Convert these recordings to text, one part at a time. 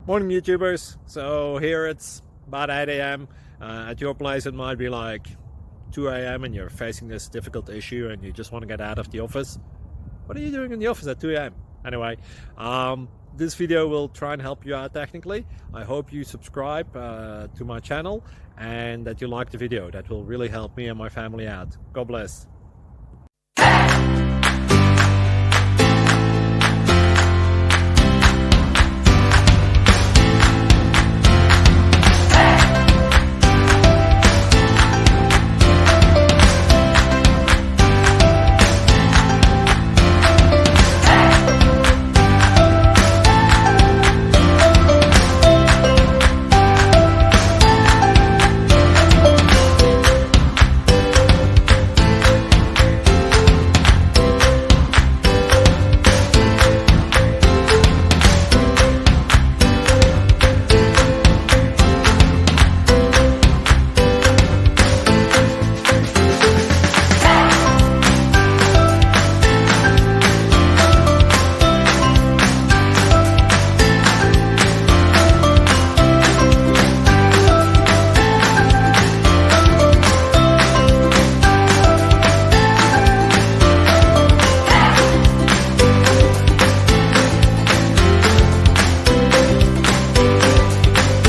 Morning, YouTubers. So here it's about 8 a.m. At your place, it might be like 2 a.m. and you're facing this difficult issue and you just want to get out of the office. What are you doing in the office at 2 a.m.? Anyway, this video will try and help you out technically. I hope you subscribe to my channel and that you like the video. That will really help me and my family out. God bless.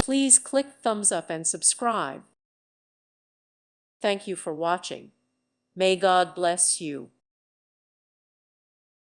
Please click thumbs up and subscribe. Thank you for watching. May God bless you.